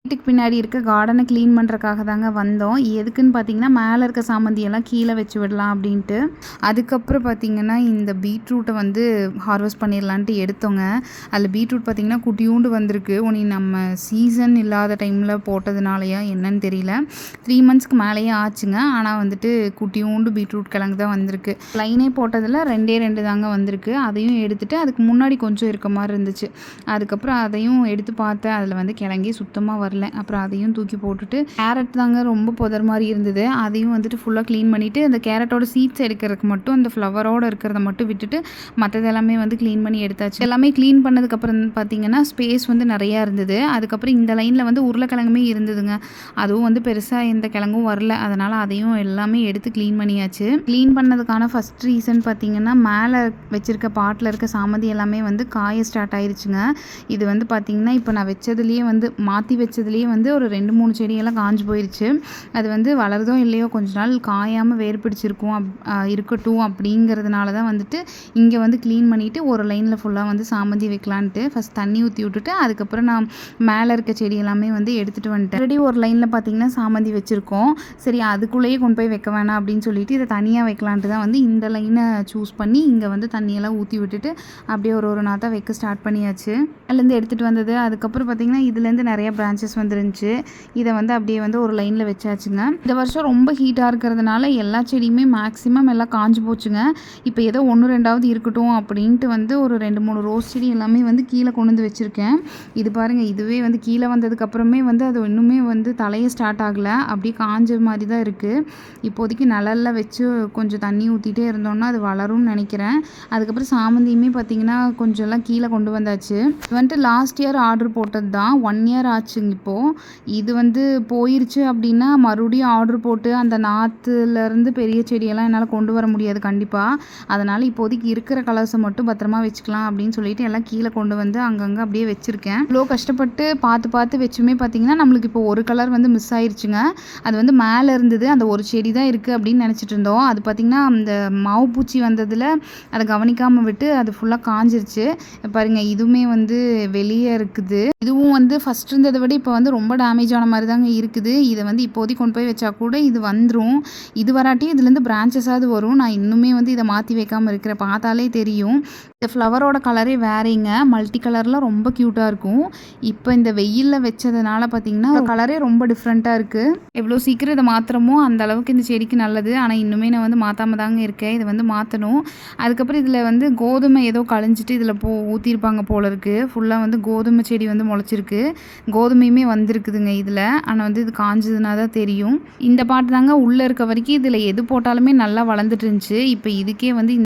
வீட்டுக்கு பின்னாடி இருக்க கார்டனை க்ளீன் பண்ணுறக்காக தாங்க வந்தோம். எதுக்குன்னு பார்த்தீங்கன்னா, மேலே இருக்க சாமந்தியெல்லாம் கீழே வச்சு விடலாம் அப்படின்ட்டு. அதுக்கப்புறம் பார்த்தீங்கன்னா, இந்த பீட்ரூட்டை வந்து ஹார்வெஸ்ட் பண்ணிடலான்ட்டு எடுத்தோங்க. அதில் பீட்ரூட் பார்த்திங்கன்னா குட்டியூண்டு வந்திருக்கு. நம்ம சீசன் இல்லாத டைமில் போட்டதுனாலயா என்னன்னு தெரியல. 3 மந்த்ஸ்க்கு மேலேயே ஆச்சுங்க. ஆனால் வந்துட்டு குட்டியூண்டு பீட்ரூட் கிழங்கு தான் வந்திருக்கு. லைனே போட்டதில் 2 தாங்க வந்திருக்கு. அதையும் எடுத்துகிட்டு அதுக்கு முன்னாடி கொஞ்சம் இருக்க மாதிரி இருந்துச்சு. அதுக்கப்புறம் அதையும் எடுத்து பார்த்தேன். அதில் வந்து கிழங்கே சுத்தமாக வரல. அப்புறம் அதையும் தூக்கி போட்டுட்டு கேரட் தாங்க ரொம்ப புதர் மாதிரி இருந்தது. அதையும் வந்துட்டு ஃபுல்லாக க்ளீன் பண்ணிவிட்டு அந்த கேரட்டோட சீட்ஸ் எடுக்கிறதுக்கு மட்டும் அந்த ஃப்ளவரோடு இருக்கிறத மட்டும் விட்டுட்டு மற்றது எல்லாமே வந்து க்ளீன் பண்ணி எடுத்தாச்சு. எல்லாமே க்ளீன் பண்ணதுக்கப்புறம் பார்த்திங்கன்னா ஸ்பேஸ் வந்து நிறையா இருந்தது. அதுக்கப்புறம் இந்த லைனில் வந்து உருளைக்கிழங்குமே இருந்ததுங்க. அதுவும் வந்து பெருசாக எந்த கிழங்கும் வரல. அதனால் அதையும் எல்லாமே எடுத்து க்ளீன் பண்ணியாச்சு. க்ளீன் பண்ணதுக்கான ஃபஸ்ட் ரீசன் பார்த்திங்கன்னா, மேலே வச்சுருக்க பாட்டில் இருக்க சாமந்தி எல்லாமே வந்து காய ஸ்டார்ட் ஆயிடுச்சுங்க. இது வந்து பார்த்திங்கன்னா இப்போ நான் வச்சதுலேயே வந்து மாற்றி வச்சதுலேயே வந்து ஒரு 2-3 செடியெல்லாம் காஞ்சு போயிடுச்சு. அது வந்து வளருதோ இல்லையோ கொஞ்ச நாள் காயாமல் வேர் பிடிச்சிருக்கும் இருக்கட்டும் அப்படிங்கிறதுனால தான் வந்துட்டு இங்கே வந்து க்ளீன் பண்ணிவிட்டு ஒரு லைனில் ஃபுல்லாக வந்து சாமந்தி வைக்கலான்ட்டு ஃபஸ்ட் தண்ணி ஊற்றி விட்டுட்டு அதுக்கப்புறம் நான் மேலே இருக்க செடி எல்லாமே வந்து எடுத்துகிட்டு வந்துட்டேன். ஆல்ரெடி ஒரு லைனில் பார்த்திங்கன்னா சாமந்தி வச்சுருக்கோம். சரி அதுக்குள்ளேயே கொண்டு போய் வைக்க வேணாம் அப்படின்னு சொல்லிட்டு இதை தனியாக வைக்கலான்ட்டு தான் வந்து இந்த லைனை சூஸ் பண்ணி இங்கே வந்து தண்ணியெல்லாம் ஊற்றி விட்டுட்டு அப்படியே ஒரு நாற்றாக வைக்க ஸ்டார்ட் பண்ணியாச்சு. அதுலேருந்து எடுத்துகிட்டு வந்தது. அதுக்கப்புறம் பார்த்திங்கன்னா இதுலேருந்து நிறைய பிரான்ச்சஸ் வந்துருந்துச்சு. இதை வந்து அப்படியே வந்து ஒரு லைனில் வச்சாச்சுங்க. இந்த வருஷம் ரொம்ப ஹீட்டாக இருக்கிறதுனால எல்லா செடியுமே மேக்ஸிமம் எல்லாம் காஞ்சு போச்சுங்க. இப்போ ஏதோ 1-2 இருக்கட்டும் அப்படின்ட்டு வந்து ஒரு 2-3 ரோஸ் செடி எல்லாமே வந்து கீழே கொண்டு வந்து வச்சுருக்கேன். இது பாருங்கள், இதுவே வந்து கீழே வந்ததுக்கப்புறமே வந்து அது இன்னுமே வந்து தலையே ஸ்டார்ட் ஆகலை. அப்படியே காஞ்ச மாதிரி தான் இருக்குது. இப்போதைக்கு நிழல்ல வச்சு கொஞ்சம் தண்ணி ஊற்றிட்டே இருந்தோம்னா அது வளரும்னு நினைக்கிறேன். அதுக்கப்புறம் சாமந்தியுமே பார்த்திங்கன்னா கொஞ்சம் எல்லாம் கீழே கொண்டு வந்தாச்சு. இது வந்துட்டு லாஸ்ட் இயர் ஆர்டர் போட்டது தான். 1 இயர் ஆச்சுங்க இப்போது. இது வந்து போயிருச்சு அப்படின்னா மறுபடியும் ஆர்டர் போட்டு அந்த நாற்றுலேருந்து பெரிய செடியெல்லாம் என்னால் கொண்டு வர முடியாது கண்டிப்பாக. அதனால் இப்போதைக்கு இருக்கிற கலர்ஸை மட்டும் பத்திரமா வச்சுக்கலாம் அப்படின்னு சொல்லிட்டு எல்லாம் கீழே கொண்டு வந்து அங்கங்கே அப்படியே வச்சுருக்கேன். இவ்வளோ கஷ்டப்பட்டு பார்த்து வச்சுமே பார்த்திங்கன்னா நம்மளுக்கு இப்போ ஒரு கலர் வந்து மிஸ் ஆயிடுச்சுங்க. அது வந்து மேலே இருந்தது. அந்த ஒரு செடி தான் இருக்குது அப்படின்னு நினச்சிட்டு இருந்தோம். அது பார்த்திங்கன்னா அந்த மாவு பூச்சி வந்ததில் அதை கவனிக்காமல் விட்டு அது ஃபுல்லாக காஞ்சிருச்சு. பாருங்கள், இதுவுமே வந்து வெளியே இருக்குது. இதுவும் வந்து ஃபஸ்ட் இருந்ததை விட இப்போ வந்து ரொம்ப டேமேஜ் ஆன மாதிரி தாங்க இருக்குது. இதை வந்து இப்போதைக்கு கொண்டு போய் வச்சா கூட இது வந்துடும். இது வராட்டி இதுலேருந்து பிரான்ச்சஸாவது வரும். நான் இன்னுமே வந்து இதை மாற்றி வைக்காமல் இருக்கிறேன். பார்த்தாலே தெரியும். இந்த ஃப்ளவரோட கலரே வேறேங்க. மல்டி கலரில் ரொம்ப க்யூட்டாக இருக்கும். இப்போ இந்த வெயிலில் வச்சதுனால பார்த்திங்கன்னா கலரே ரொம்ப டிஃப்ரெண்ட்டாக இருக்குது. எவ்வளோ சீக்கிரம் இதை மாற்றுறமோ அந்த அளவுக்கு இந்த செடிக்கு நல்லது. ஆனால் இன்னுமே நான் வந்து மாற்றாம தாங்க இருக்கேன். இதை வந்து மாற்றணும். அதுக்கப்புறம் இதில் வந்து கோதுமை ஏதோ களைஞ்சிட்டு இதில் ஊற்றிருப்பாங்க போல இருக்குது. ஃபுல்லாக வந்து கோதுமை செடி வந்து முளைச்சிருக்கு. கோதுமையுமே வந்திருக்குதுங்க இதில். ஆனால் வந்து இது காஞ்சதுனா தான் தெரியும். இந்த பாட்டு தாங்க உள்ளே இருக்க வரைக்கும் இதில் எது போட்டாலுமே நல்லா வளர்ந்துட்டு இருந்துச்சு. இப்போ இதுக்கே வந்து